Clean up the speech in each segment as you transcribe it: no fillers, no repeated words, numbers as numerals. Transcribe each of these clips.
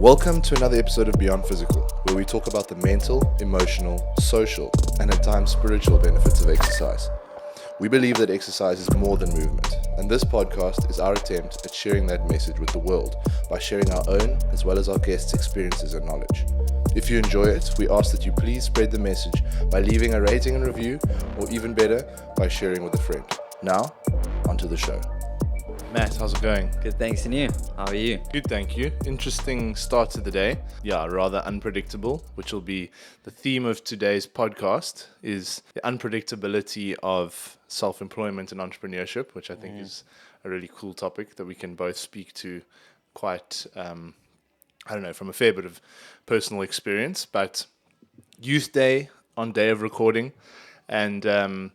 Welcome to another episode of Beyond Physical, where we talk about the mental, emotional, social, and at times spiritual benefits of exercise. We believe that exercise is more than movement, and this podcast is our attempt at sharing that message with the world by sharing our own as well as our guests' experiences and knowledge. If you enjoy it, we ask that you please spread the message by leaving a rating and review, or even better, by sharing with a friend. Now, onto the show. Matt, how's it going? Good, thanks. And you? How are you? Good, thank you. Interesting start to the day. Yeah, rather unpredictable, which will be the theme of today's podcast, is the unpredictability of self-employment and entrepreneurship, which I think is a really cool topic that we can both speak to quite, from a fair bit of personal experience. But Youth Day on day of recording, and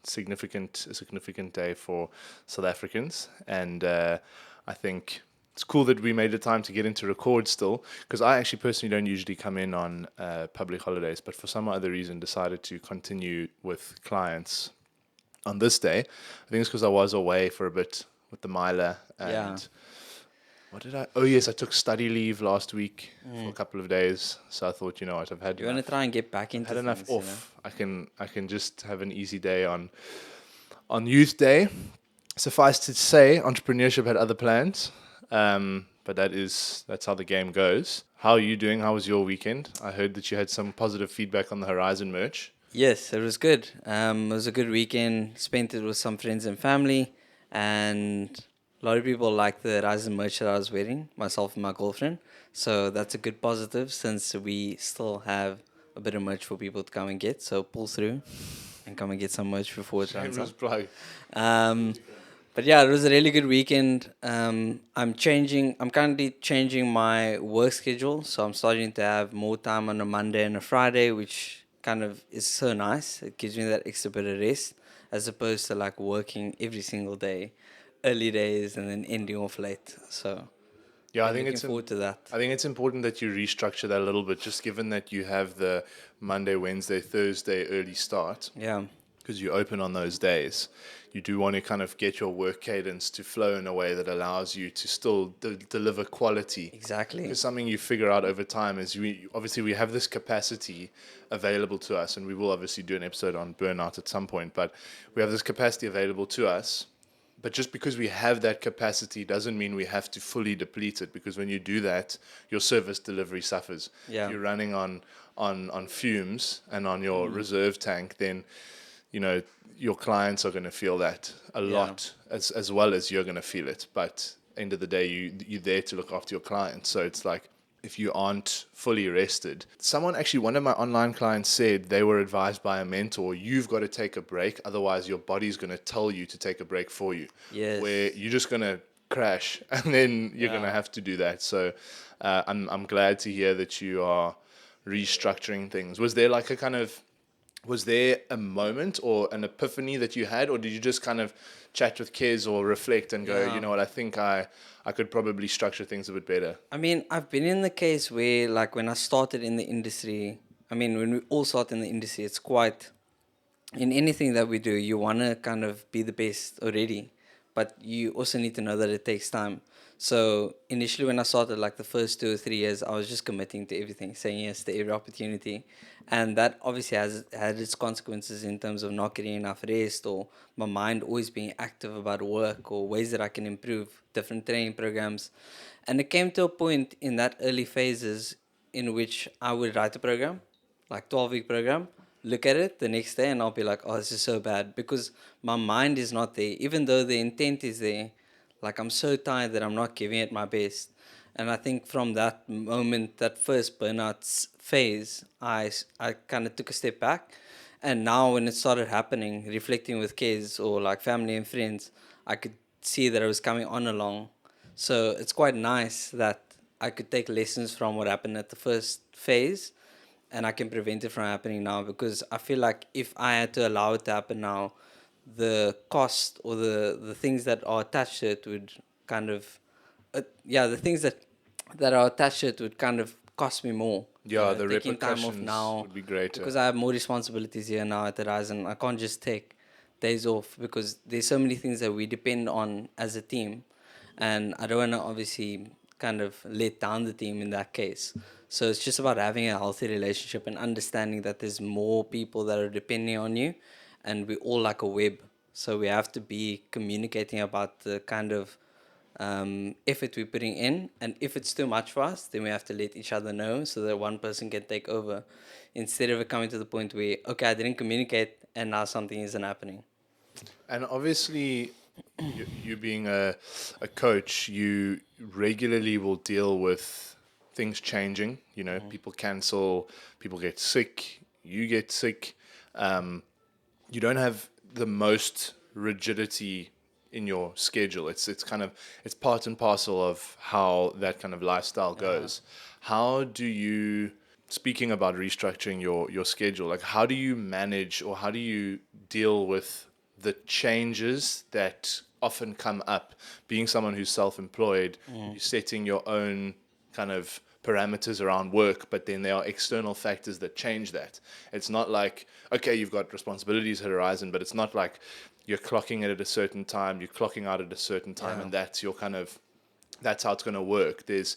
significant day for South Africans, and I think it's cool that we made the time to get into record still, because I actually personally don't usually come in on public holidays, but for some other reason decided to continue with clients on this day. I think it's because I was away for a bit with the Myla, and what did I? Oh yes, I took study leave last week for a couple of days. So I thought, you know what, I've had. You want to try and get back into had enough things, off. I can just have an easy day on Youth Day. Suffice to say, entrepreneurship had other plans, but that's how the game goes. How are you doing? How was your weekend? I heard that you had some positive feedback on the Horizon merch. Yes, it was good. It was a good weekend. Spent it with some friends and family, and a lot of people liked the Horizon merch that I was wearing, myself and my girlfriend. So that's a good positive, since we still have a bit of merch for people to come and get. So pull through and come and get some merch before it runs out. But yeah, it was a really good weekend. I'm currently changing my work schedule, so I'm starting to have more time on a Monday and a Friday, which kind of is so nice. It gives me that extra bit of rest, as opposed to like working every single day, early days, and then ending off late. So yeah, I'm looking forward to that. I think it's important that you restructure that a little bit, just given that you have the Monday, Wednesday, Thursday early start. Yeah. Because you open on those days, you do want to kind of get your work cadence to flow in a way that allows you to still deliver quality. Exactly. Because something you figure out over time is we have this capacity available to us, and we will obviously do an episode on burnout at some point, but we have this capacity available to us. But just because we have that capacity doesn't mean we have to fully deplete it, because when you do that, your service delivery suffers. Yeah. If you're running on fumes and on your reserve tank, then your clients are going to feel that a lot as well as you're going to feel it. But end of the day, you're there to look after your clients. So it's like, if you aren't fully rested, one of my online clients said they were advised by a mentor, you've got to take a break, otherwise your body's going to tell you to take a break for you. Yes. Where you're just going to crash, and then you're going to have to do that. So I'm glad to hear that you are restructuring things. Was there a moment or an epiphany that you had, or did you just kind of chat with Kez or reflect and go, you know what, I think I could probably structure things a bit better? I mean, I've been in the case where, like, when I started in the industry, when we all start in the industry, it's quite, in anything that we do, you want to kind of be the best already, but you also need to know that it takes time. So initially when I started, like the first 2 or 3 years, I was just committing to everything, saying yes to every opportunity. And that obviously has had its consequences in terms of not getting enough rest, or my mind always being active about work or ways that I can improve, different training programs. And it came to a point in that early phases in which I would write a program, like 12-week program, look at it the next day, and I'll be like, oh, this is so bad, because my mind is not there. Even though the intent is there, like, I'm so tired that I'm not giving it my best. And I think from that moment, that first burnout phase, I kind of took a step back. And now when it started happening, reflecting with kids or like family and friends, I could see that it was coming on along. So it's quite nice that I could take lessons from what happened at the first phase, and I can prevent it from happening now, because I feel like if I had to allow it to happen now, the cost or the things that are attached to it would kind of the things that are attached to it would kind of cost me more. Yeah, the taking time off repercussions now would be greater. because I have more responsibilities here now at the Horizon. I can't just take days off, because there's so many things that we depend on as a team, and I don't want to obviously kind of let down the team in that case. So it's just about having a healthy relationship and understanding that there's more people that are depending on you, and we're all like a web. So we have to be communicating about the kind of effort we're putting in, and if it's too much for us, then we have to let each other know so that one person can take over, instead of it coming to the point where, okay, I didn't communicate and now something isn't happening. And obviously, you being a coach, you regularly will deal with things changing. You know, people cancel, people get sick, you get sick. You don't have the most rigidity in your schedule. It's kind of it's part and parcel of how that kind of lifestyle goes. How do you, speaking about restructuring your schedule, like how do you manage or how do you deal with the changes that often come up? Being someone who's self-employed, you're setting your own kind of parameters around work, but then there are external factors that change that. It's not like, okay, you've got responsibilities at horizon, but it's not like you're clocking it at a certain time, you're clocking out at a certain time, and that's your kind of, that's how it's going to work. There's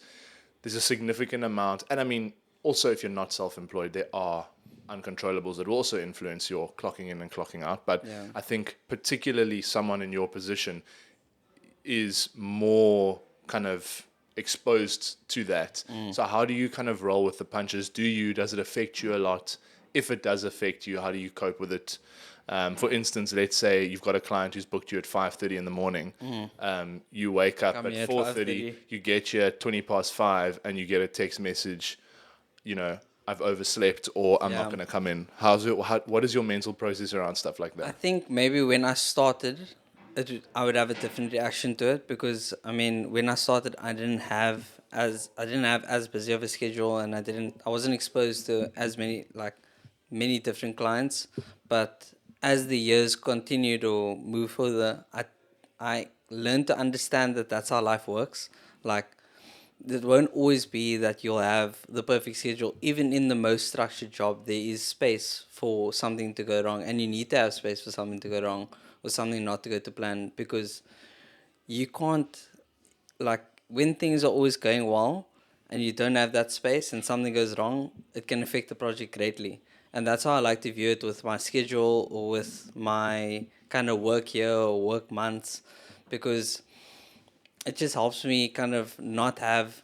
a significant amount, and I mean, also if you're not self-employed, there are uncontrollables that will also influence your clocking in and clocking out. But I think particularly someone in your position is more kind of exposed to that. So how do you kind of roll with the punches? Does it affect you a lot? If it does affect you, how do you cope with it? For instance, let's say you've got a client who's booked you at 5:30 in the morning. You wake up Come at here at 4:30, 5:30. you get here at 20 past 5, and you get a text message, I've overslept or I'm not Yeah. going to come in. What is your mental process around stuff like I that? think maybe when I started, I would have a different reaction to it, because I mean, when I started, I didn't have as busy of a schedule, and I wasn't exposed to as many different clients. But as the years continued or move further, I learned to understand that that's how life works. Like, it won't always be that you'll have the perfect schedule. Even in the most structured job, there is space for something to go wrong, and you need to have space for something to go wrong or something not to go to plan, because you can't, like, when things are always going well and you don't have that space and something goes wrong, it can affect the project greatly. And that's how I like to view it with my schedule or with my kind of work year or work months, because it just helps me kind of not have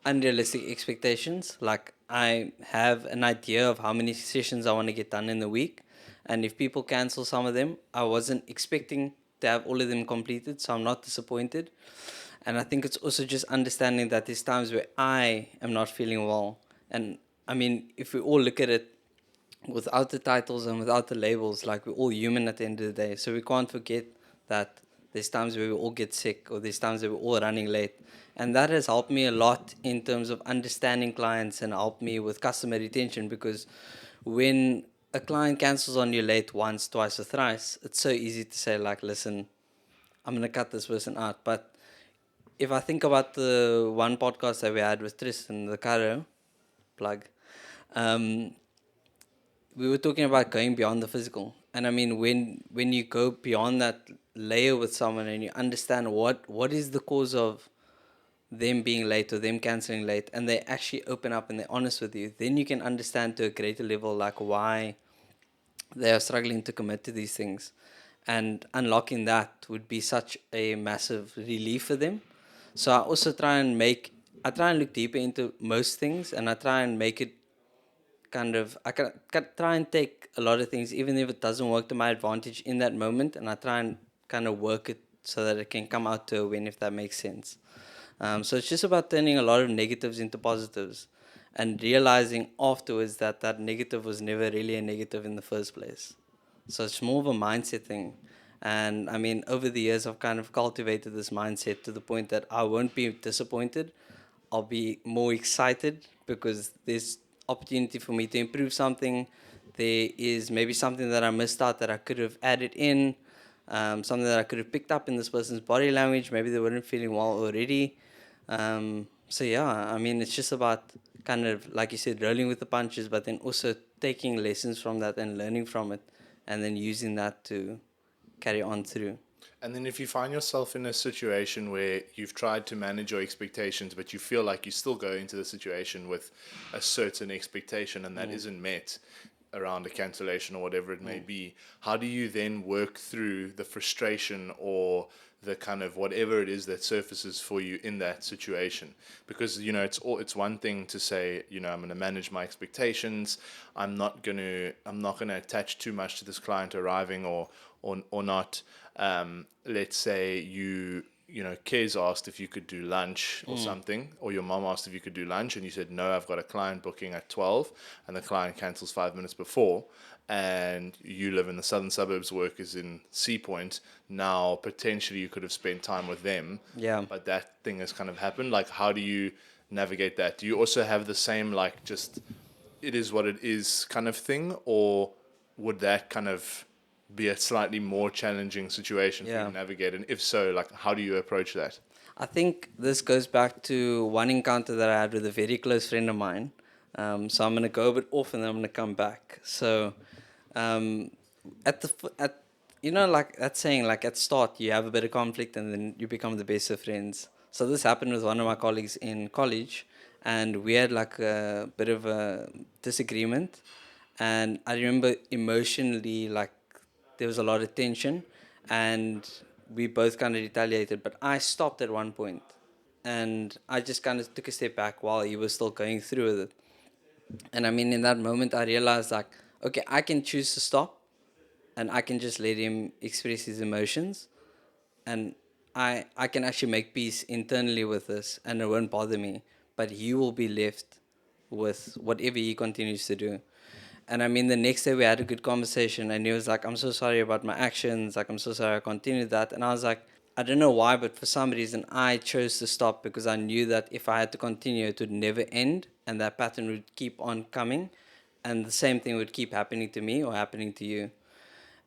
unrealistic expectations. Like, I have an idea of how many sessions I want to get done in the week, and if people cancel some of them, I wasn't expecting to have all of them completed, so I'm not disappointed. And I think it's also just understanding that there's times where I am not feeling well. And I mean, if we all look at it without the titles and without the labels, like, we're all human at the end of the day. So we can't forget that there's times where we all get sick, or there's times where we're all running late. And that has helped me a lot in terms of understanding clients and helped me with customer retention, because when a client cancels on you late once, twice, or thrice, it's so easy to say, like, listen, I'm going to cut this person out. But if I think about the one podcast that we had with Tristan, the Caro plug, um, we were talking about going beyond the physical. And I mean, when you go beyond that layer with someone and you understand what is the cause of them being late or them canceling late, and they actually open up and they're honest with you, then you can understand to a greater level, like, why they are struggling to commit to these things. And unlocking that would be such a massive relief for them. So I try and look deeper into most things, and I try and make it kind of, can try and take a lot of things, even if it doesn't work to my advantage in that moment, and I try and kind of work it so that it can come out to a win, if that makes sense. So it's just about turning a lot of negatives into positives, and realizing afterwards that that negative was never really a negative in the first place. So it's more of a mindset thing. And I mean, over the years, I've kind of cultivated this mindset to the point that I won't be disappointed. I'll be more excited, because there's opportunity for me to improve something. There is maybe something that I missed out that I could have added in, something that I could have picked up in this person's body language. Maybe they weren't feeling well already. So yeah, I mean, it's just about kind of, like you said, rolling with the punches, but then also taking lessons from that and learning from it, and then using that to carry on through. And then if you find yourself in a situation where you've tried to manage your expectations, but you feel like you still go into the situation with a certain expectation and that isn't met around a cancellation or whatever it may be, how do you then work through the frustration or the kind of whatever it is that surfaces for you in that situation? Because it's one thing to say, I'm going to manage my expectations. I'm not going to attach too much to this client arriving or not. Let's say Kez asked if you could do lunch or something, or your mom asked if you could do lunch, and you said, no, I've got a client booking at 12, and the client cancels 5 minutes before, and you live in the southern suburbs, work is in Sea Point. Now, potentially, you could have spent time with them, Yeah. but that thing has kind of happened. Like, how do you navigate that? Do you also have the same, like, just it is what it is kind of thing, or would that kind of be a slightly more challenging situation for you Yeah. to navigate? And if so, like, how do you approach that? I think this goes back to one encounter that I had with a very close friend of mine. So I'm gonna go a bit off and then I'm gonna come back. So, um, at like that saying, like at start you have a bit of conflict and then you become the best of friends. So this happened with one of my colleagues in college, and we had like a bit of a disagreement, and I remember emotionally like there was a lot of tension, and we both kind of retaliated. But I stopped at one point, and I just kind of took a step back while he was still going through with it. And I mean, in that moment, I realized like, okay, I can choose to stop, and I can just let him express his emotions, and I can actually make peace internally with this, and it won't bother me. But he will be left with whatever he continues to do. And I mean, the next day we had a good conversation, and he was like, I'm so sorry about my actions. Like, I'm so sorry I continued that. And I was like, I don't know why, but for some reason I chose to stop because I knew that if I had to continue, it would never end, and that pattern would keep on coming, and the same thing would keep happening to me or happening to you.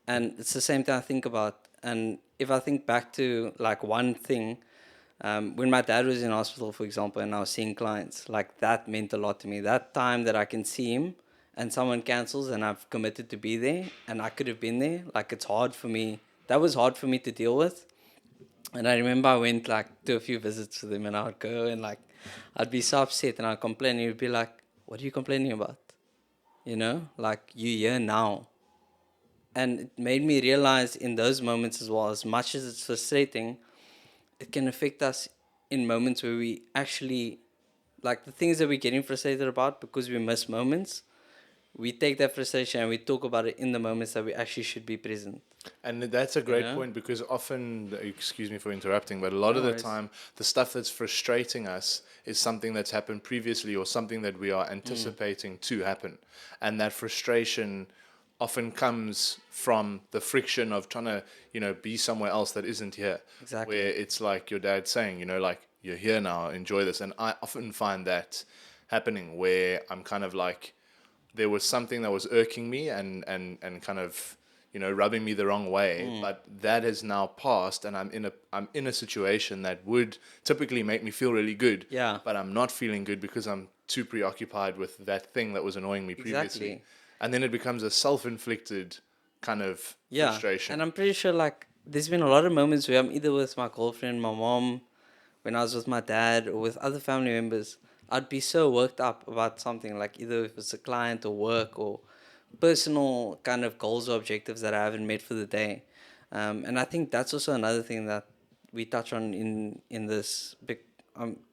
And it's the same thing I think about. And if I think back to like one thing, when my dad was in hospital, for example, and I was seeing clients, like that meant a lot to me. That time that I can see him and someone cancels and I've committed to be there and I could have been there, like it's hard for me. That was hard for me to deal with. And I remember I went like to a few visits with him, and I would go and like I'd be so upset and I'd complain. And he'd be like, "What are you complaining about? Like you here now." And it made me realize in those moments as well, as much as it's frustrating, it can affect us in moments where we actually, like the things that we're getting frustrated about because we miss moments, we take that frustration and we talk about it in the moments that we actually should be present. And that's a You great know? point, because often, excuse me for interrupting, but a lot of No the worries. time, the stuff that's frustrating us is something that's happened previously or something that we are anticipating to happen. And that frustration often comes from the friction of trying to, be somewhere else that isn't here. Exactly. Where it's like your dad saying, like, you're here now, enjoy this. And I often find that happening where I'm kind of like, there was something that was irking me and kind of rubbing me the wrong way, but that has now passed, and I'm in a situation that would typically make me feel really good, Yeah. but I'm not feeling good because I'm too preoccupied with that thing that was annoying me previously. Exactly. And then it becomes a self-inflicted kind of Yeah. frustration. And I'm pretty sure like there's been a lot of moments where I'm either with my girlfriend, my mom, when I was with my dad or with other family members, I'd be so worked up about something, like either if it's a client or work or personal kind of goals or objectives that I haven't met for the day. And I think that's also another thing that we touch on in this big,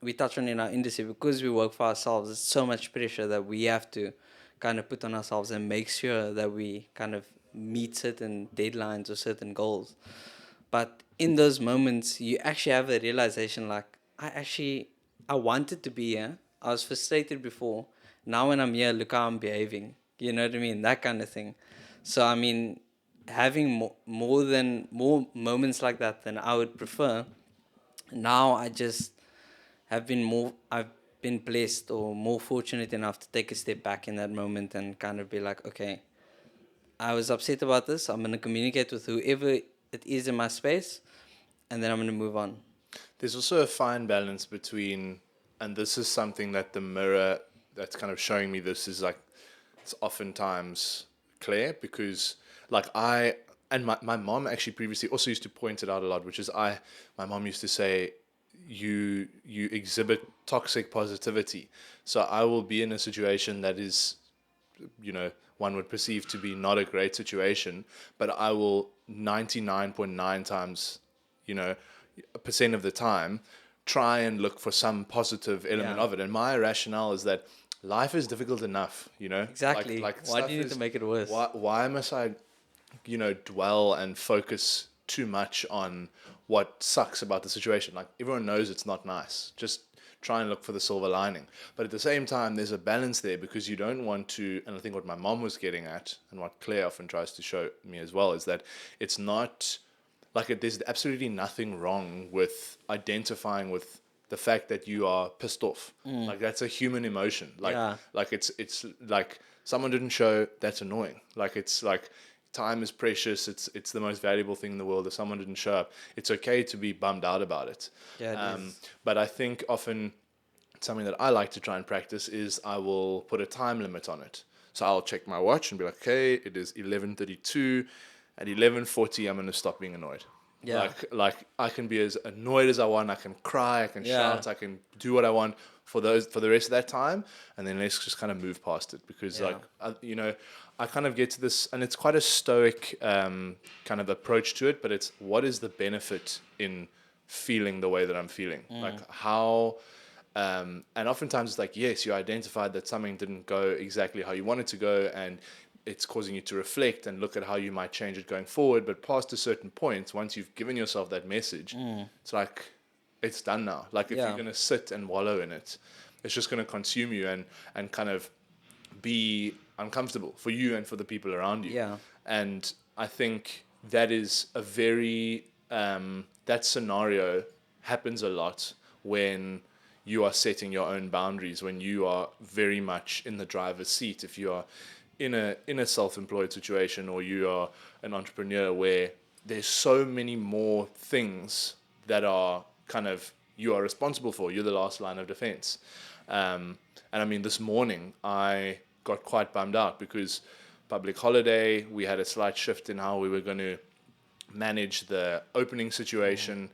we touch on in our industry, because we work for ourselves. It's so much pressure that we have to kind of put on ourselves and make sure that we kind of meet certain deadlines or certain goals. But in those moments, you actually have a realization like, I wanted to be here. I was frustrated before. Now when I'm here, look how I'm behaving. You know what I mean? That kind of thing. So, I mean, having more moments like that than I would prefer. Now I just I've been blessed or more fortunate enough to take a step back in that moment and kind of be like, okay, I was upset about this. I'm going to communicate with whoever it is in my space, and then I'm going to move on. There's also a fine balance between, and this is something that the mirror that's kind of showing me this is like, it's oftentimes clear, because like and my mom actually previously also used to point it out a lot, which is my mom used to say, you exhibit toxic positivity. So I will be in a situation that is, one would perceive to be not a great situation, but I will 99.9 times, you know, percent of the time try and look for some positive element Yeah. of it. And my rationale is that life is difficult enough, Exactly. like Why do stuff you need to is, make it worse? why must I, dwell and focus too much on what sucks about the situation? Like, everyone knows it's not nice. Just try and look for the silver lining. But at the same time, there's a balance there, because you don't want to, and I think what my mom was getting at, and what Claire often tries to show me as well, is that it's not like there's absolutely nothing wrong with identifying with the fact that you are pissed off. Like, that's a human emotion. Yeah. Like it's like someone didn't show, that's annoying. Like, it's like time is precious. It's the most valuable thing in the world. If someone didn't show up, it's okay to be bummed out about it. Yeah, it is. But I think often something that I like to try and practice is I will put a time limit on it. So I'll check my watch and be like, okay, it is 11:32. At 11:40, I'm going to stop being annoyed. Yeah. Like I can be as annoyed as I want. I can cry. I can Yeah. shout. I can do what I want for the rest of that time, and then let's just kind of move past it, because Yeah. I kind of get to this, and it's quite a stoic kind of approach to it. But it's, what is the benefit in feeling the way that I'm feeling? Like, how. And oftentimes it's like, yes, you identified that something didn't go exactly how you wanted to go, and it's causing you to reflect and look at how you might change it going forward. But past a certain point, once you've given yourself that message, it's like, it's done now. Like, if Yeah. you're going to sit and wallow in it, it's just going to consume you and kind of be uncomfortable for you and for the people around you. Yeah. And I think that is a very, that scenario happens a lot when you are setting your own boundaries, when you are very much in the driver's seat. If you are in a self-employed situation, or you are an entrepreneur, where there's so many more things that are kind of, you are responsible for. You're the last line of defense. And I mean, this morning I got quite bummed out because public holiday, we had a slight shift in how we were going to manage the opening situation,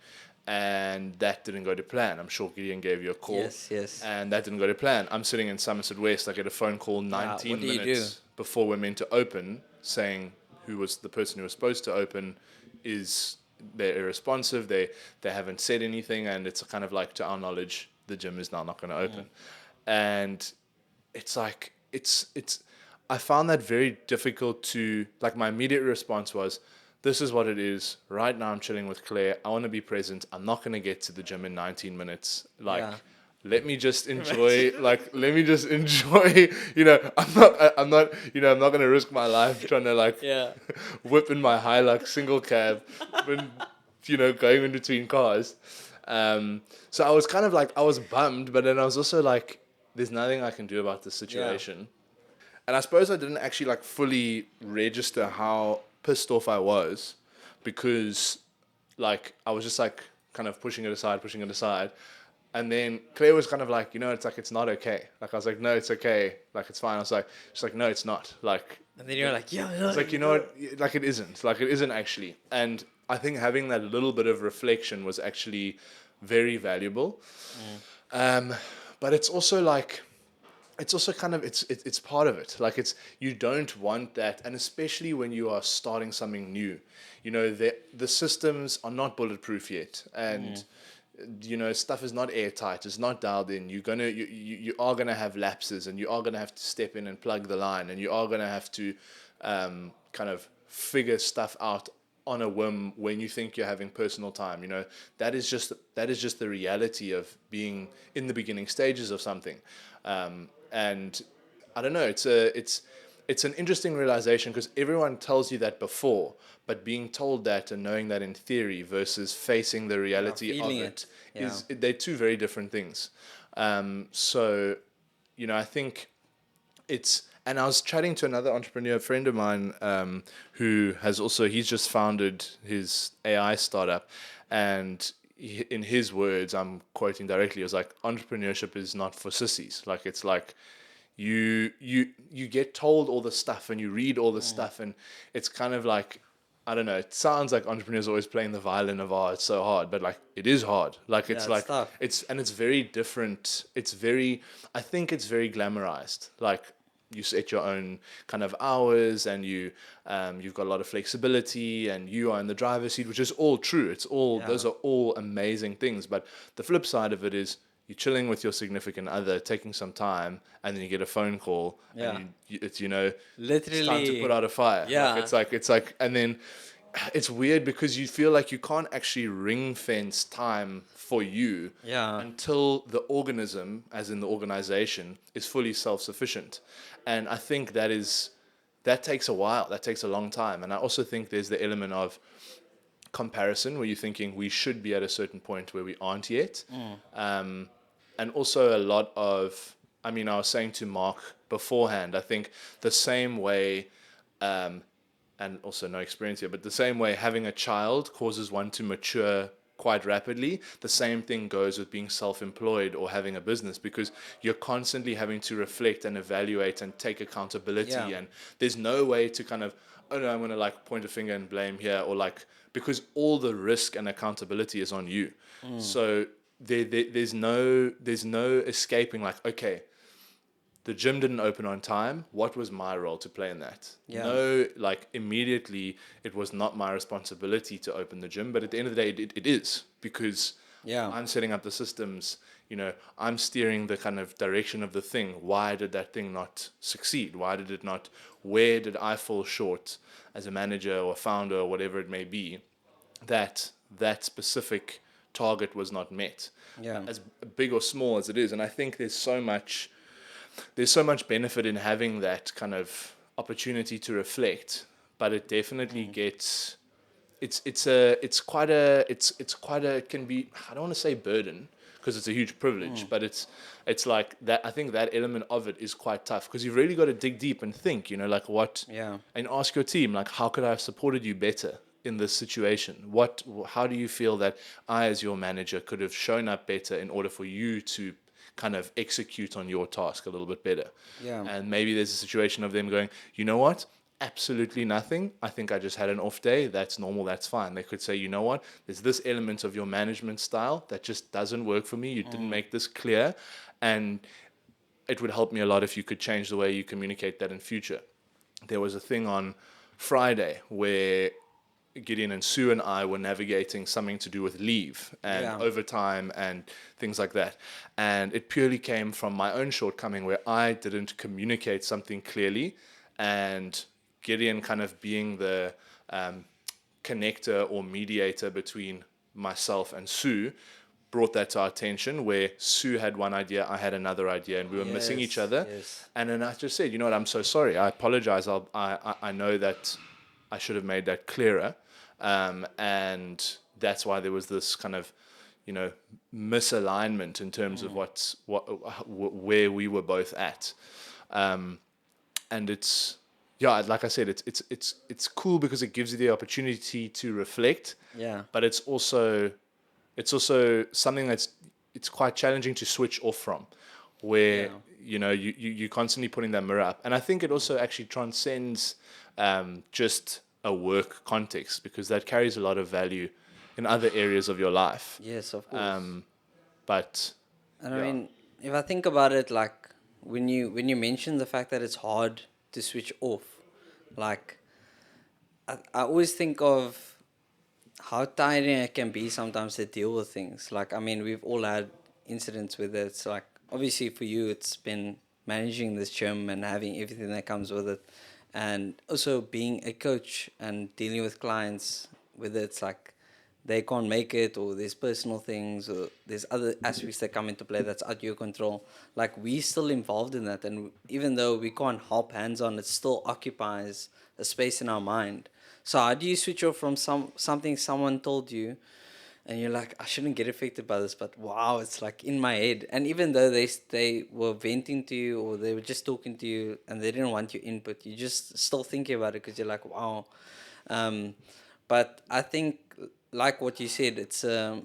and that didn't go to plan. I'm sure Gideon gave you a call. Yes. And that didn't go to plan. I'm sitting in Somerset West. I get a phone call what 19 do you minutes before we're meant to open, saying who was the person who was supposed to open is, they're irresponsive. They haven't said anything, and it's kind of like, to our knowledge, the gym is now not going to open. And it's like, it's I found that very difficult to, like, my immediate response was, this is what it is. Right now I'm chilling with Claire. I want to be present. I'm not going to get to the gym in 19 minutes. Like, Yeah. let me just enjoy, let me just enjoy, I'm not going to risk my life trying to, Yeah. whip in my Hilux single cab when, going in between cars. So I was kind of like, I was bummed, but then I was also like, there's nothing I can do about this situation. And I suppose I didn't actually fully register how pissed off I was, because I was just kind of pushing it aside. And then Claire was kind of like, it's not okay. I was like, no, it's okay. It's fine. I was like, she's like, no, it's not. And then you're like, yeah. It's like, what? It isn't. It isn't actually. And I think having that little bit of reflection was actually very valuable. But it's also kind of, it's part of it. You don't want that. And especially when you are starting something new, the systems are not bulletproof yet. And, stuff is not airtight. It's not dialed in. You are going to have lapses, and you are going to have to step in and plug the line, and you are going to have to kind of figure stuff out on a whim when you think you're having personal time. That is just the reality of being in the beginning stages of something. And I don't know, it's an interesting realization, because everyone tells you that before, but being told that and knowing that in theory versus facing the reality of it is, they're two very different things. So, I think and I was chatting to another entrepreneur friend of mine, who he's just founded his AI startup, and in his words, I'm quoting directly, it was like, entrepreneurship is not for sissies. It's like, you get told all the stuff, and you read all the stuff, and it's kind of like, I don't know, it sounds like entrepreneurs are always playing the violin of, oh, it's so hard, but like it is hard. Yeah, it's tough. It's very different. I think it's very glamorized. Like you set your own kind of hours, and you've got a lot of flexibility, and you are in the driver's seat, which is all true. Yeah. Those are all amazing things. But the flip side of it is you're chilling with your significant other, taking some time, and then you get a phone call, Yeah. and it's it's time to put Literally. out a fire. Yeah. It's like, and then it's weird because you feel like you can't actually ring fence time for you Yeah. until the organism, as in the organization, is fully self sufficient. And I think that takes a while. That takes a long time. And I also think there's the element of comparison where you're thinking we should be at a certain point where we aren't yet. And also a lot of, I mean, I was saying to Mark beforehand, I think the same way, and also no experience here, but the same way having a child causes one to mature quite rapidly, the same thing goes with being self-employed or having a business, because you're constantly having to reflect and evaluate and take accountability. Yeah. And there's no way to kind of, oh no, I'm going to like point a finger and blame here, or like, because all the risk and accountability is on you. So there's no escaping, like, okay, the gym didn't open on time. What was my role to play in that? Yeah. No, like immediately it was not my responsibility to open the gym, but at the end of the day, it is, because Yeah. I'm setting up the systems, I'm steering the kind of direction of the thing. Why did that thing not succeed? Why did it not? Where did I fall short as a manager or founder or whatever it may be, that specific target was not met, Yeah. as big or small as it is? And I think there's so much benefit in having that kind of opportunity to reflect, but it definitely gets, it's quite a, it can be, I don't want to say burden, because it's a huge privilege, but it's like that. I think that element of it is quite tough, because you've really got to dig deep and think, like what, Yeah. and ask your team, like, how could I have supported you better in this situation? How do you feel that I, as your manager, could have shown up better in order for you to kind of execute on your task a little bit better? Yeah. And maybe there's a situation of them going, you know what? Absolutely nothing. I think I just had an off day. That's normal. That's fine. They could say, you know what? There's this element of your management style that just doesn't work for me. You didn't make this clear. And it would help me a lot if you could change the way you communicate that in future. There was a thing on Friday where Gideon and Sue and I were navigating something to do with leave and Yeah. overtime and things like that. And it purely came from my own shortcoming, where I didn't communicate something clearly, and Gideon kind of being the connector or mediator between myself and Sue brought that to our attention, where Sue had one idea, I had another idea, and we were missing each other. Yes. And then I just said, you know what, I'm so sorry. I apologize. I know that I should have made that clearer. And that's why there was this kind of, misalignment in terms of where we were both at. And it's, yeah, like I said, it's cool because it gives you the opportunity to reflect. Yeah. But it's also something it's quite challenging to switch off from, where you're constantly putting that mirror up. And I think it also actually transcends just a work context, because that carries a lot of value in other areas of your life. Yes, of course. But And I mean, if I think about it, like when you mention the fact that it's hard to switch off, like I always think of how tiring it can be sometimes to deal with things. Like, I mean, we've all had incidents with it. It's like, obviously for you, it's been managing this gym and having everything that comes with it, and also being a coach and dealing with clients with it. It's like they can't make it, or there's personal things, or there's other aspects that come into play that's out your control. Like, we're still involved in that, and even though we can't help hands on, it still occupies a space in our mind. So how do you switch off from something someone told you, and you're like, I shouldn't get affected by this, but wow, it's like in my head. And even though they were venting to you, or they were just talking to you and they didn't want your input, you just still thinking about it because you're like, wow. But I think, like what you said, it's a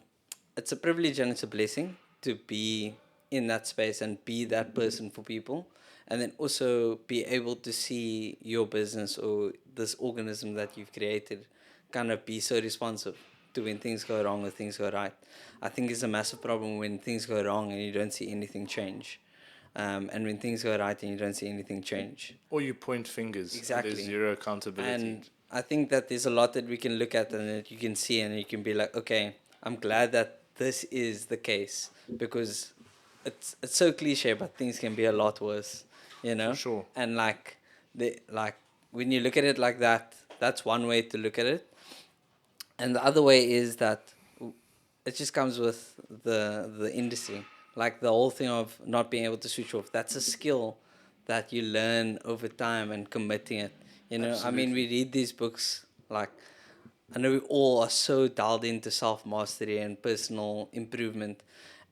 privilege and it's a blessing to be in that space and be that person for people, and then also be able to see your business or this organism that you've created kind of be so responsive to when things go wrong or things go right. I think it's a massive problem when things go wrong and you don't see anything change. And when things go right and you don't see anything change. Or you point fingers. And there's Exactly. zero accountability. And I think that there's a lot that we can look at and that you can see and you can be like, okay, I'm glad that this is the case, because it's so cliche, but things can be a lot worse, you know? For sure. And like when you look at it like that, that's one way to look at it. And the other way is that it just comes with the industry, like the whole thing of not being able to switch off. That's a skill that you learn over time and committing it. You know, I mean, we read these books, like, I know we all are so dialed into self mastery and personal improvement,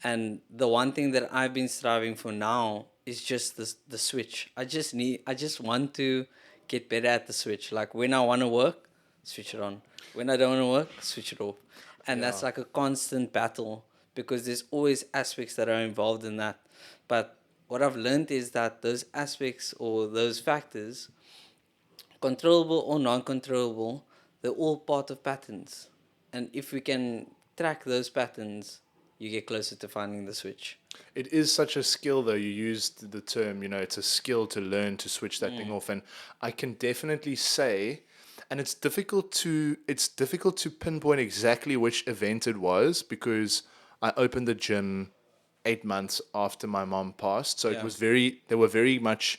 and the one thing that I've been striving for now is just the switch. I just want to get better at the switch. Like when I want to work, switch it on. When I don't want to work, switch it off. And that's like a constant battle, because there's always aspects that are involved in that. But what I've learned is that those aspects or those factors, controllable or non-controllable, they're all part of patterns. And if we can track those patterns, you get closer to finding the switch. It is such a skill, though. You used the term, it's a skill to learn to switch that thing off. And I can definitely say, and it's difficult to pinpoint exactly which event it was, because I opened the gym 8 months after my mom passed. So it was they were very much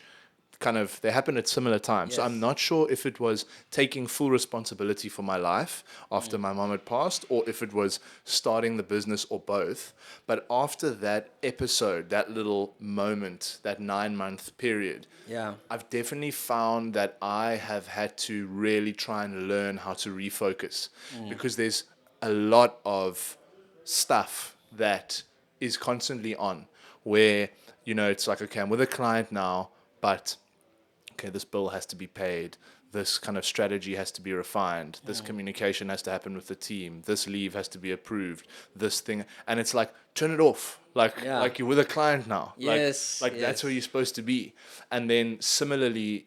they happened at similar times. So I'm Yes. not sure if it was taking full responsibility for my life after my mom had passed, or if it was starting the business, or both. But after that episode, that little moment, that 9 month period, Yeah. I've definitely found that I have had to really try and learn how to refocus, because there's a lot of stuff that is constantly on, where, it's like, okay, I'm with a client now, but okay, this bill has to be paid. This kind of strategy has to be refined. This communication has to happen with the team. This leave has to be approved. This thing, and it's like, turn it off. Yeah. Like you're with a client now. Yes, Like that's yes. where you're supposed to be. And then similarly,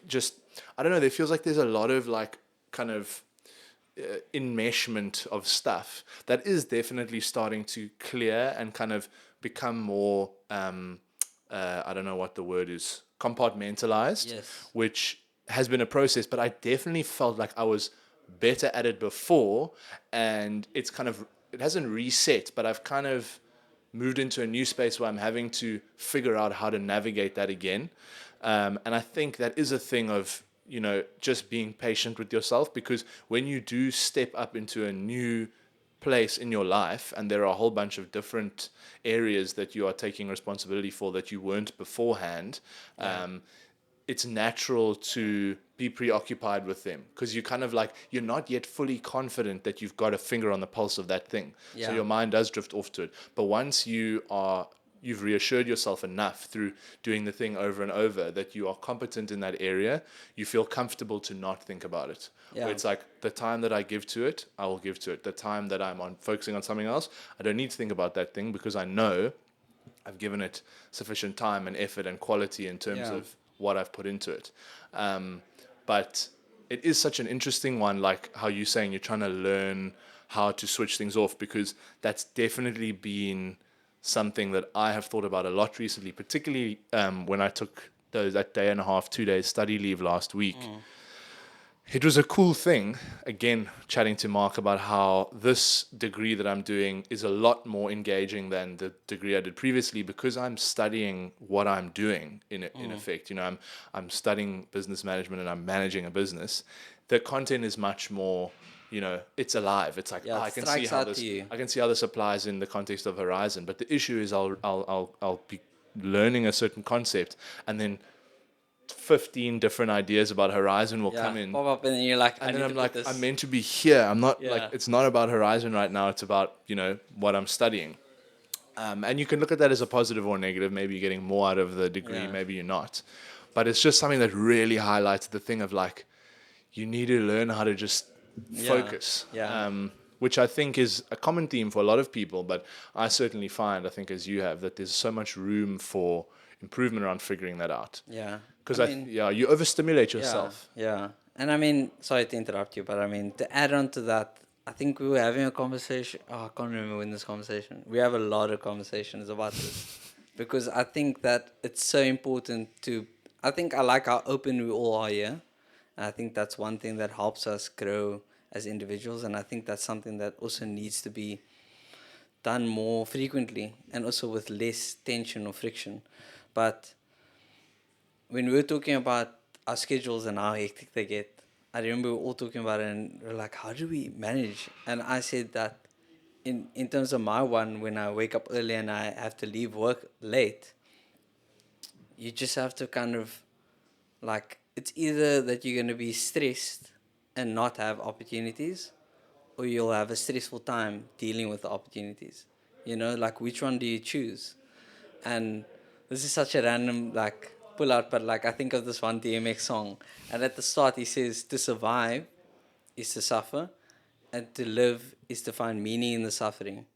just I don't know. There feels like there's a lot of like kind of enmeshment of stuff that is definitely starting to clear and kind of become more I don't know what the word is, compartmentalized. Yes. Which has been a process, but I definitely felt like I was better at it before, and it hasn't reset, but I've kind of moved into a new space where I'm having to figure out how to navigate that again. And I think that is a thing of, just being patient with yourself, because when you do step up into a new place in your life, and there are a whole bunch of different areas that you are taking responsibility for that you weren't beforehand, it's natural to be preoccupied with them, because you kind of like, you're not yet fully confident that you've got a finger on the pulse of that thing. So Yeah. your mind does drift off to it. But once you've reassured yourself enough through doing the thing over and over that you are competent in that area, you feel comfortable to not think about it. Yeah. Where it's like, the time that I give to it, I will give to it. The time that I'm focusing on something else, I don't need to think about that thing, because I know I've given it sufficient time and effort and quality in terms of what I've put into it. But it is such an interesting one, like how you're saying you're trying to learn how to switch things off, because that's definitely been something that I have thought about a lot recently, particularly when I took that day and a half, 2 days study leave last week. It was a cool thing, again, chatting to Mark about how this degree that I'm doing is a lot more engaging than the degree I did previously, because I'm studying what I'm doing in effect. I'm studying business management and I'm managing a business. The content is much more, it's alive. It's like, Yeah, I it can see strikes how out this to you. I can see how this applies in the context of Horizon. But the issue is I'll be learning a certain concept, and then 15 different ideas about Horizon will come in, pop up, and then you're like, I and need then to I'm put like, this. I'm meant to be here. I'm not like, Yeah. it's not about Horizon right now. It's about, what I'm studying. And you can look at that as a positive or negative. Maybe you're getting more out of the degree, Yeah. maybe you're not. But it's just something that really highlights the thing of like, you need to learn how to just focus. Yeah. which I think is a common theme for a lot of people, but I certainly find, I think as you have, that there's so much room for improvement around figuring that out. Yeah. I Because mean, yeah, you overstimulate yeah, yourself. yeah. And I mean, sorry to interrupt you, but I mean, to add on to that, I think we were having a conversation. Oh, I can't remember when this conversation. We have a lot of conversations about this because I think that it's so important to. I think I like how open we all are here. And I think that's one thing that helps us grow as individuals. And I think that's something that also needs to be done more frequently and also with less tension or friction. But when we were talking about our schedules and how hectic they get, I remember we were all talking about it and we are like, how do we manage? And I said that in terms of my one, when I wake up early and I have to leave work late, you just have to kind of like, it's either that you're going to be stressed and not have opportunities, or you'll have a stressful time dealing with the opportunities. You know, like which one do you choose? And this is such a random like pull out, but like I think of this one DMX song, and at the start he says, "To survive is to suffer, and to live is to find meaning in the suffering."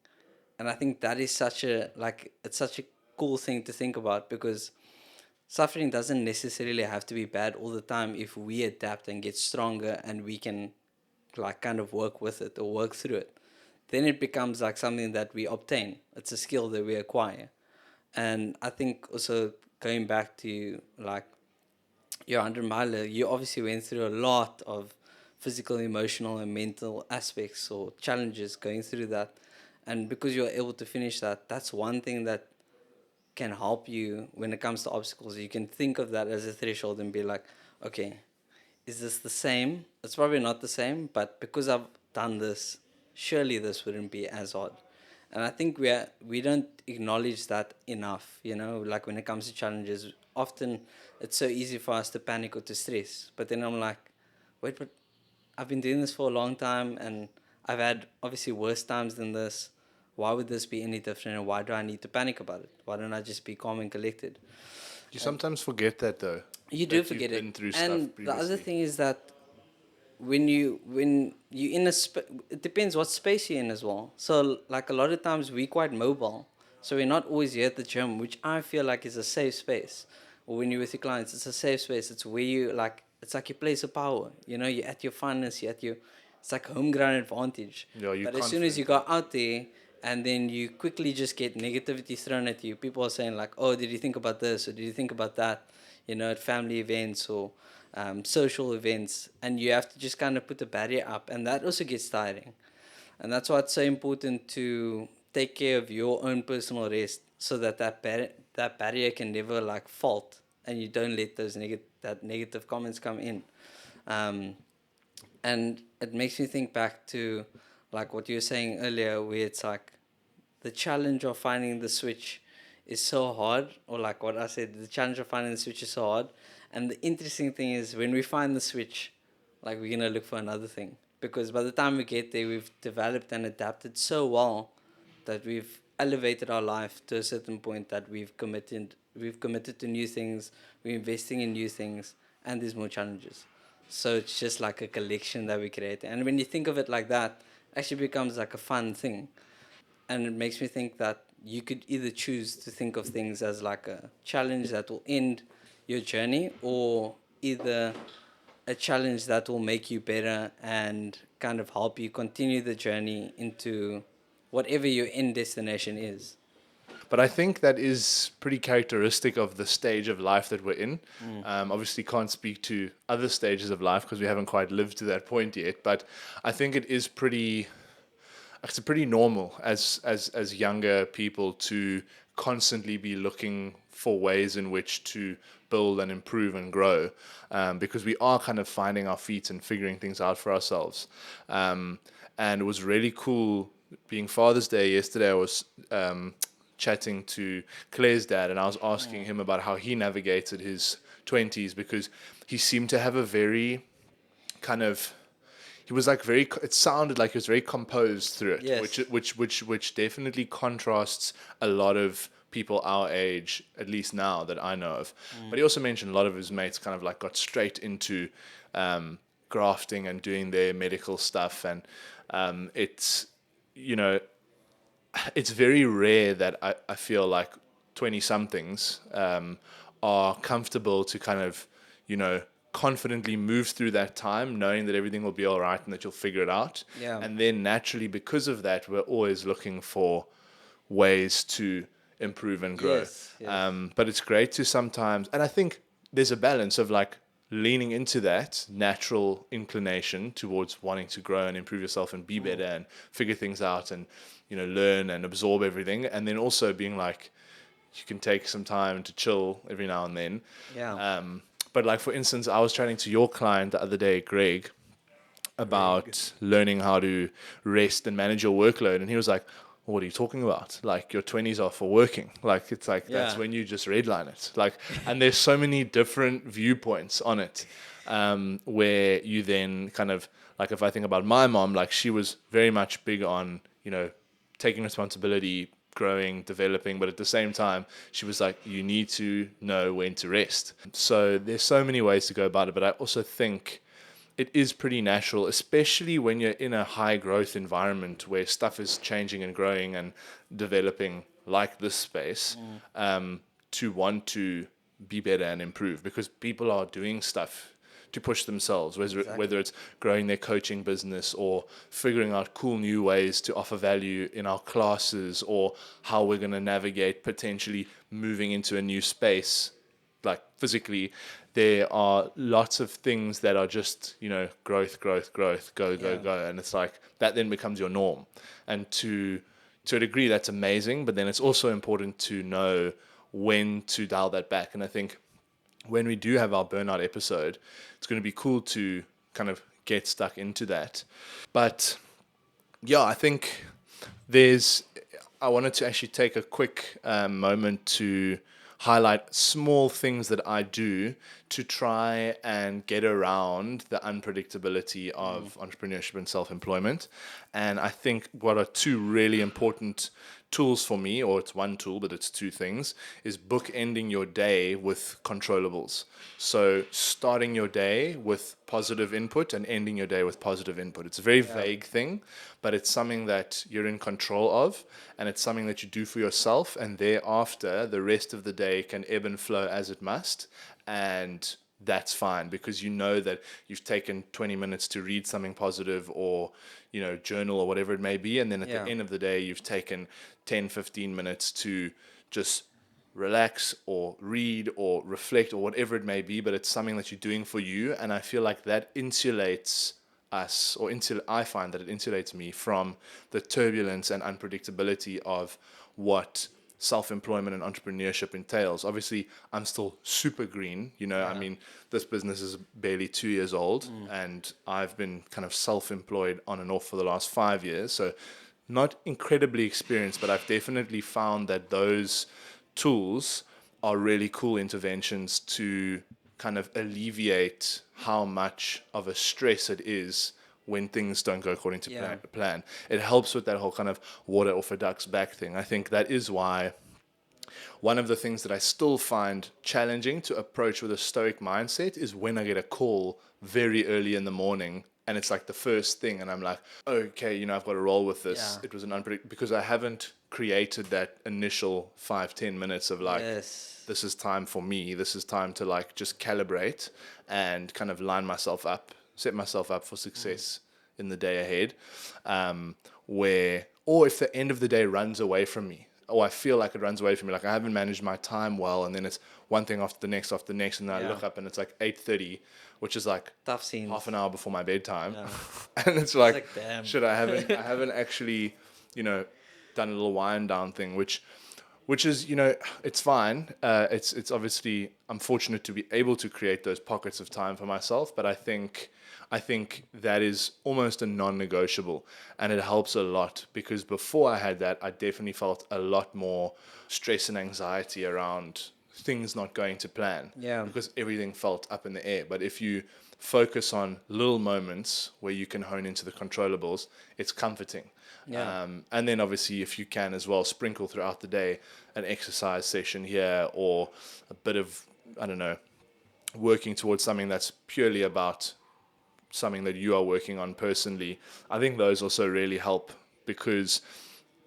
And I think that is such a like it's such a cool thing to think about because suffering doesn't necessarily have to be bad all the time if we adapt and get stronger and we can like kind of work with it or work through it. Then it becomes like something that we obtain. It's a skill that we acquire. And I think also going back to like your 100 miler, you obviously went through a lot of physical, emotional, and mental aspects or challenges going through that. And because you're able to finish that, that's one thing that can help you when it comes to obstacles. You can think of that as a threshold and be like, okay, is this the same? It's probably not the same, but because I've done this, surely this wouldn't be as hard. And I think we don't acknowledge that enough, you know, like when it comes to challenges, often it's so easy for us to panic or to stress. But then I'm like, wait, but I've been doing this for a long time and I've had obviously worse times than this. Why would this be any different and why do I need to panic about it? Why don't I just be calm and collected? You sometimes forget that though, You do that you've forget been it. through And stuff the other previously. thing is that when you in a it depends what space you're in as well. So like a lot of times we're quite mobile, so we're not always here at the gym, which I feel like is a safe space. Or when you're with your clients, it's a safe space. It's where you like it's like your place of power. You know, you're at your funness, you're at your it's like home ground advantage. Yeah, you're But as soon as you confident go there. out there and then you quickly just get negativity thrown at you, people are saying like, oh, did you think about this or did you think about that, you know, at family events or social events, and you have to just kind of put a barrier up, and that also gets tiring. And that's why it's so important to take care of your own personal rest, so that that barrier can never like fault, and you don't let those negative comments come in. Um, and it makes me think back to like what you were saying earlier, where it's like the challenge of finding the switch is so hard, or like what I said, the challenge of finding the switch is so hard. And the interesting thing is when we find the switch, like we're gonna look for another thing. Because by the time we get there, we've developed and adapted so well that we've elevated our life to a certain point that we've committed to new things, we're investing in new things, and there's more challenges. So it's just like a collection that we create. And when you think of it like that, it actually becomes like a fun thing. And it makes me think that you could either choose to think of things as like a challenge that will end your journey, or either a challenge that will make you better and kind of help you continue the journey into whatever your end destination is. But I think that is pretty characteristic of the stage of life that we're in. Mm. Obviously, can't speak to other stages of life because we haven't quite lived to that point yet. But I think it's pretty normal as younger people to constantly be looking for ways in which to build and improve and grow, because we are kind of finding our feet and figuring things out for ourselves. And it was really cool being Father's Day yesterday. I was chatting to Claire's dad, and I was asking him about how he navigated his 20s because he seemed to have a very kind of he was like very it sounded like he was very composed through it, which Yes. which definitely contrasts a lot of people our age, at least now that I know of. Mm. But he also mentioned a lot of his mates kind of like got straight into grafting and doing their medical stuff, and it's, you know, it's very rare that I feel like 20 somethings are comfortable to kind of, you know, confidently move through that time, knowing that everything will be all right and that you'll figure it out. Yeah. And then naturally, because of that, we're always looking for ways to improve and grow. Yes. But it's great to sometimes, and I think there's a balance of like leaning into that natural inclination towards wanting to grow and improve yourself and be better and figure things out and, you know, learn and absorb everything. And then also being like, you can take some time to chill every now and then. Yeah. But like, for instance, I was chatting to your client the other day, Greg, about learning how to rest and manage your workload. And he was like, what are you talking about? Like, your 20s are for working. Like, it's like, that's Yeah. when you just redline it. Like, and there's so many different viewpoints on it, where you then kind of, like, if I think about my mom, like, she was very much big on, you know, taking responsibility, growing, developing, but at the same time, she was like, you need to know when to rest. So there's so many ways to go about it, but I also think it is pretty natural, especially when you're in a high growth environment where stuff is changing and growing and developing, like this space, to want to be better and improve, because people are doing stuff to push themselves, whether it's growing their coaching business or figuring out cool new ways to offer value in our classes, or how we're going to navigate potentially moving into a new space, like physically. There are lots of things that are just, you know, growth, go, go. And it's like, that then becomes your norm. And to a degree, that's amazing. But then it's also important to know when to dial that back. And I think when we do have our burnout episode, it's going to be cool to kind of get stuck into that. But yeah, I think I wanted to actually take a quick moment to highlight small things that I do to try and get around the unpredictability of entrepreneurship and self-employment. And I think what are two really important tools for me, or it's one tool, but it's two things, is bookending your day with controllables. So starting your day with positive input and ending your day with positive input. It's a very vague thing, but it's something that you're in control of, and it's something that you do for yourself, and thereafter the rest of the day can ebb and flow as it must. And that's fine, because you know that you've taken 20 minutes to read something positive, or, you know, journal or whatever it may be, and then at the end of the day you've taken 10-15 minutes to just relax or read or reflect or whatever it may be, but it's something that you're doing for you. And I feel like that insulates us, or I find that it insulates me from the turbulence and unpredictability of what self-employment and entrepreneurship entails. Obviously, I'm still super green, you know. I mean, this business is barely 2 years old, and I've been kind of self-employed on and off for the last 5 years. So not incredibly experienced, but I've definitely found that those tools are really cool interventions to kind of alleviate how much of a stress it is when things don't go according to plan. It helps with that whole kind of water off a duck's back thing. I think that is why one of the things that I still find challenging to approach with a stoic mindset is when I get a call very early in the morning, and it's like the first thing, and I'm like, okay, you know, I've got to roll with this. Yeah. It was an unpredictable, because I haven't created that initial 5-10 minutes of like, this is time for me. This is time to like just calibrate and kind of set myself up for success in the day ahead. Or if the end of the day runs away from me, or I feel like it runs away from me, like I haven't managed my time well, and then it's one thing after the next, and then I look up and it's like 8:30, which is like Tough scenes. half an hour before my bedtime. And it's like, damn. shit, I haven't actually, you know, done a little wind down thing, which is, you know, it's fine. It's obviously, I'm fortunate to be able to create those pockets of time for myself, but I think that is almost a non-negotiable, and it helps a lot, because before I had that, I definitely felt a lot more stress and anxiety around things not going to plan, because everything felt up in the air. But if you focus on little moments where you can hone into the controllables, it's comforting. And then obviously, if you can as well, sprinkle throughout the day an exercise session here, or a bit of, I don't know, working towards something that's purely about something that you are working on personally, I think those also really help, because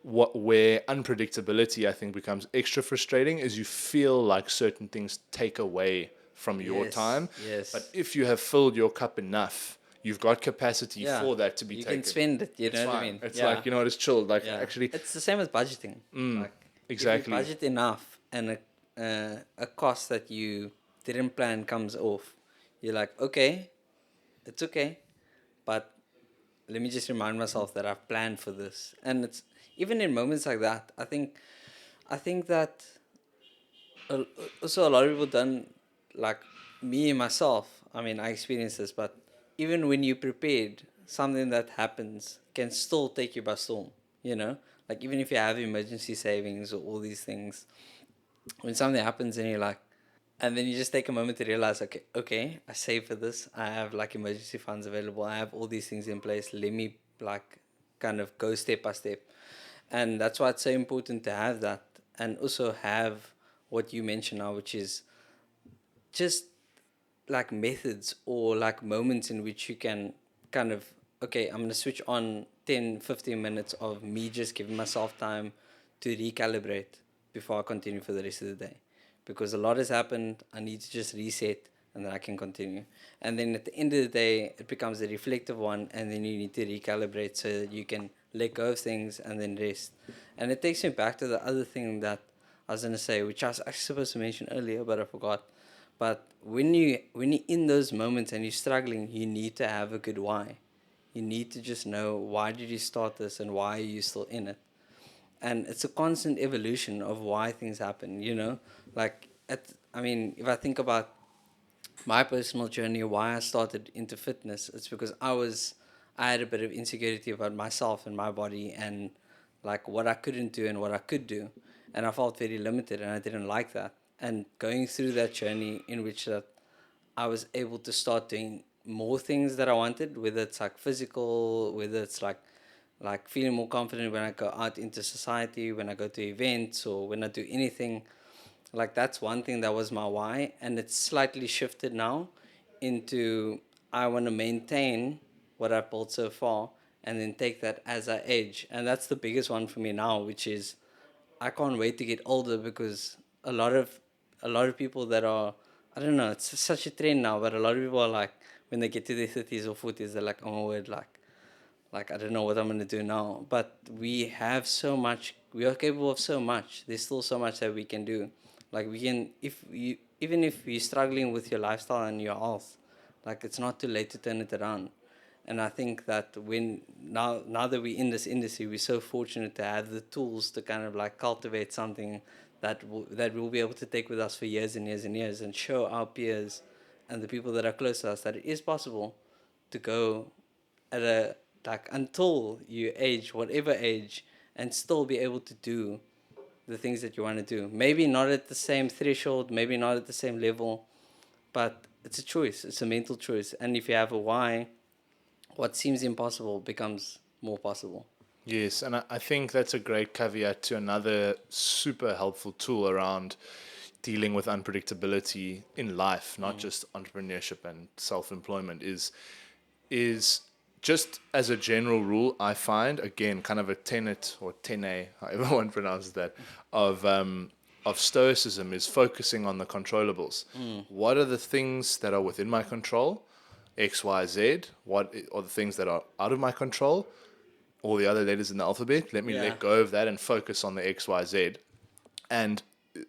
where unpredictability, I think, becomes extra frustrating is you feel like certain things take away from your time. But Yes. if you have filled your cup enough, you've got capacity Yeah. for that to be You taken. can spend it, you It's know what I fine. mean? It's Yeah. like, it's chilled. Like, Yeah. actually, It's the same as budgeting. Like, if you exactly. budget enough and a cost that you didn't plan comes off, you're like, okay, it's okay, but let me just remind myself that I've planned for this. And it's even in moments like that, I think that a- also a lot of people done, like me myself. I mean, I experienced this, but even when you prepared, something that happens can still take you by storm. You know, like even if you have emergency savings or all these things, when something happens and you're like, and then you just take a moment to realize, okay, I save for this. I have like emergency funds available. I have all these things in place. Let me like kind of go step by step. And that's why it's so important to have that, and also have what you mentioned now, which is just like methods or like moments in which you can kind of, okay, I'm going to switch on 10-15 minutes of me just giving myself time to recalibrate before I continue for the rest of the day, because a lot has happened. I need to just reset and then I can continue. And then at the end of the day, it becomes a reflective one, and then you need to recalibrate so that you can let go of things and then rest. And it takes me back to the other thing that I was going to say, which I was actually supposed to mention earlier, but I forgot. But when you're in those moments and you're struggling, you need to have a good why. You need to just know, why did you start this and why are you still in it? And it's a constant evolution of why things happen, like I mean, if I think about my personal journey, why I started into fitness, it's because I had a bit of insecurity about myself and my body, and like what I couldn't do and what I could do, and I felt very limited, and I didn't like that. And going through that journey in which that I was able to start doing more things that I wanted, whether it's like physical, whether it's like feeling more confident when I go out into society, when I go to events, or when I do anything. Like that's one thing that was my why, and it's slightly shifted now into, I want to maintain what I've built so far and then take that as I age. And that's the biggest one for me now, which is I can't wait to get older, because a lot of a lot of people that are, I don't know, it's such a trend now, but a lot of people are like, when they get to their 30s or 40s, they're like, oh my word, like I don't know what I'm gonna do now. But we have so much. We are capable of so much. There's still so much that we can do. Like we can, if you, even if you're struggling with your lifestyle and your health, like it's not too late to turn it around. And I think that when now that we're in this industry, we're so fortunate to have the tools to kind of like cultivate something that we'll be able to take with us for years and years and years, and show our peers and the people that are close to us that it is possible to go at a, like until you age, whatever age, and still be able to do the things that you want to do. Maybe not at the same threshold, maybe not at the same level, but it's a choice. It's a mental choice. And if you have a why, what seems impossible becomes more possible. Yes, and I think that's a great caveat to another super helpful tool around dealing with unpredictability in life, not just entrepreneurship and self-employment, is just as a general rule, I find, again, kind of a tenet or tene, however one pronounces that, of stoicism, is focusing on the controllables. What are the things that are within my control? X, Y, Z. What are the things that are out of my control? All the other letters in the alphabet. Let me Yeah. let go of that and focus on the X, Y, Z. And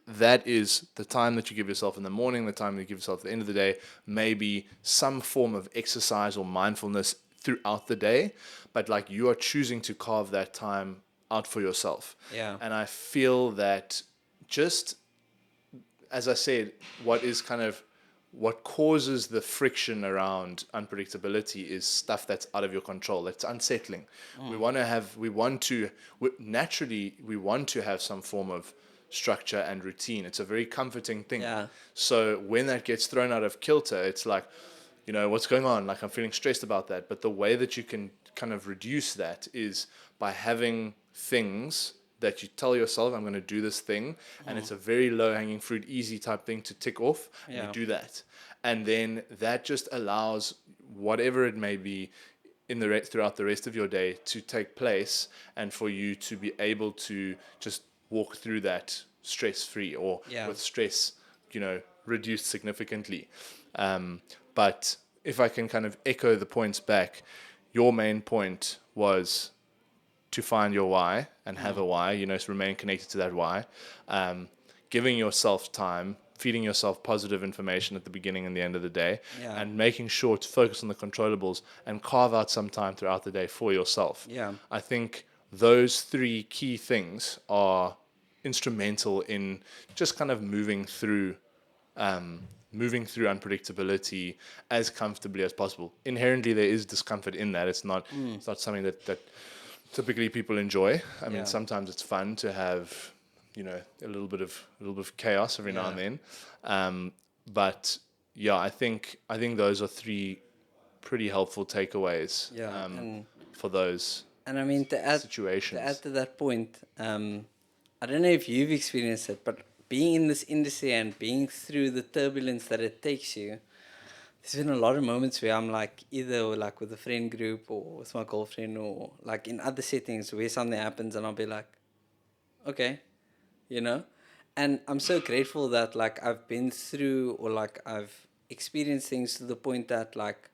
that is the time that you give yourself in the morning, the time that you give yourself at the end of the day, maybe some form of exercise or mindfulness throughout the day, but like you are choosing to carve that time out for yourself. Yeah. And I feel that, just as I said, what causes the friction around unpredictability is stuff that's out of your control. That's unsettling. Naturally, we want to have some form of structure and routine. It's a very comforting thing. Yeah. So when that gets thrown out of kilter, it's like, what's going on? Like, I'm feeling stressed about that. But the way that you can kind of reduce that is by having things that you tell yourself, I'm going to do this thing, and it's a very low hanging fruit, easy type thing to tick off, and you Yeah. do that. And then that just allows whatever it may be in throughout the rest of your day to take place, and for you to be able to just walk through that stress-free, or with stress, reduced significantly. But if I can kind of echo the points back, your main point was to find your why and have a why, to remain connected to that why, giving yourself time, feeding yourself positive information at the beginning and the end of the day, and making sure to focus on the controllables and carve out some time throughout the day for yourself. I think those three key things are instrumental in just kind of moving through unpredictability as comfortably as possible. Inherently, there is discomfort in that. It's not something that typically people enjoy. I mean, sometimes it's fun to have, a little bit of chaos every now and then. But yeah, I think those are three pretty helpful takeaways for those and I mean, situations. To add to that point, I don't know if you've experienced it, but being in this industry and being through the turbulence that it takes you, there's been a lot of moments where I'm like, either like with a friend group or with my girlfriend, or like in other settings where something happens and I'll be like, okay, and I'm so grateful that like I've been through, or like I've experienced things to the point that like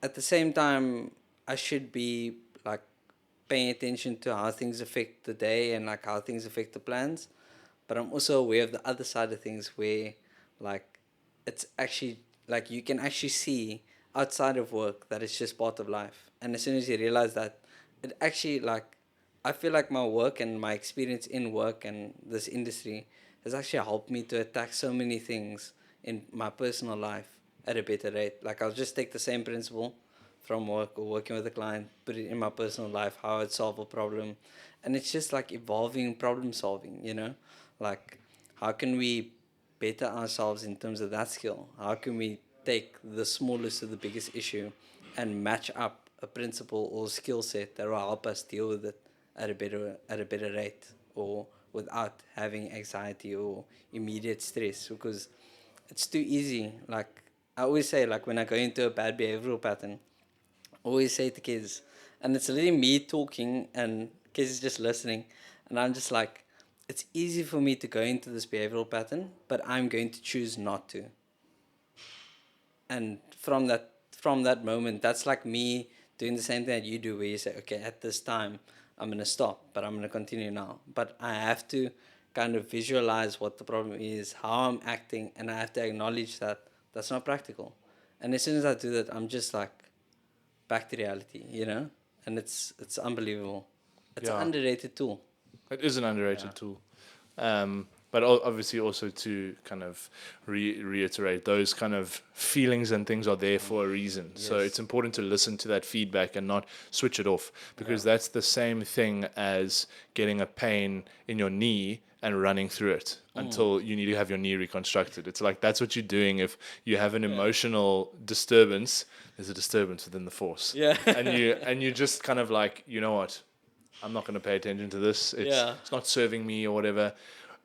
at the same time I should be like paying attention to how things affect the day and like how things affect the plans, but I'm also aware of the other side of things where like it's actually like you can actually see outside of work that it's just part of life. And as soon as you realize that, it actually like, I feel like my work and my experience in work and this industry has actually helped me to attack so many things in my personal life at a better rate. Like I'll just take the same principle from work or working with a client, put it in my personal life, how I'd solve a problem. And it's just like evolving problem solving, like how can we better ourselves in terms of that skill? How can we take the smallest to the biggest issue and match up a principle or skill set that will help us deal with it at a better rate, or without having anxiety or immediate stress? Because it's too easy. Like I always say, like when I go into a bad behavioral pattern, I always say to kids, and it's really me talking and kids is just listening, and I'm just like, it's easy for me to go into this behavioral pattern, but I'm going to choose not to. And from that moment, that's like me doing the same thing that you do, where you say, okay, at this time I'm going to stop, but I'm going to continue now. But I have to kind of visualize what the problem is, how I'm acting, and I have to acknowledge that that's not practical. And as soon as I do that, I'm just like back to reality, and it's unbelievable. It's an underrated tool. It is an underrated tool. But obviously also to kind of reiterate, those kind of feelings and things are there for a reason. Yes. So it's important to listen to that feedback and not switch it off, because that's the same thing as getting a pain in your knee and running through it until you need to have your knee reconstructed. It's like that's what you're doing if you have an emotional disturbance. There's a disturbance within the force. Yeah. and you just kind of like, you know what? I'm not going to pay attention to this. It's not serving me or whatever.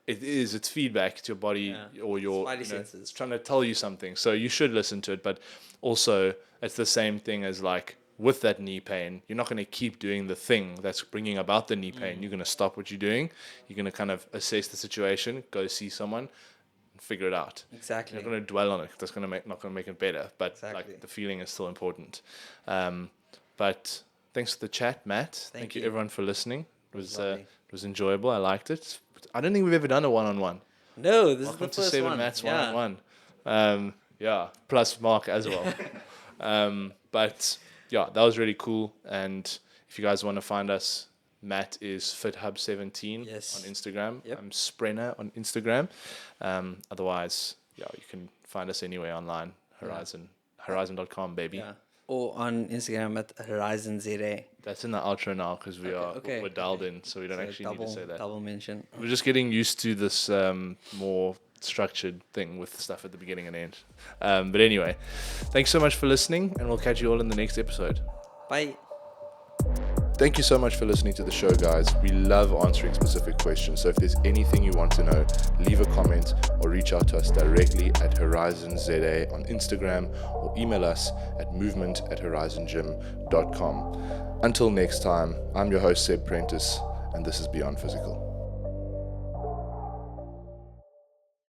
It's feedback to your body or your it's trying to tell you something. So you should listen to it. But also, it's the same thing as like with that knee pain. You're not going to keep doing the thing that's bringing about the knee pain. You're going to stop what you're doing. You're going to kind of assess the situation, go see someone, and figure it out. Exactly. You're not going to dwell on it. That's not going to make it better. But like the feeling is still important. But thanks for the chat, Matt. Thank you everyone for listening. It was enjoyable. I liked it. I don't think we've ever done a one-on-one. No, this Welcome is the first to Seven one. Matt's one-on-one. Plus Mark as well. But yeah, that was really cool. And if you guys want to find us, Matt is FitHub17 on Instagram. Yep. I'm Sprenner on Instagram. Otherwise, you can find us anywhere online. Horizon.com, baby. Yeah. Or on Instagram at HorizonZA. That's in the outro now because we're dialed in, so we don't actually need to say that. Double mention. We're just getting used to this more structured thing with stuff at the beginning and end. But anyway, thanks so much for listening, and we'll catch you all in the next episode. Bye. Thank you so much for listening to the show, guys. We love answering specific questions. So if there's anything you want to know, leave a comment or reach out to us directly at HorizonZA on Instagram or email us at movement@horizongym.com. Until next time, I'm your host, Seb Prentice, and this is Beyond Physical.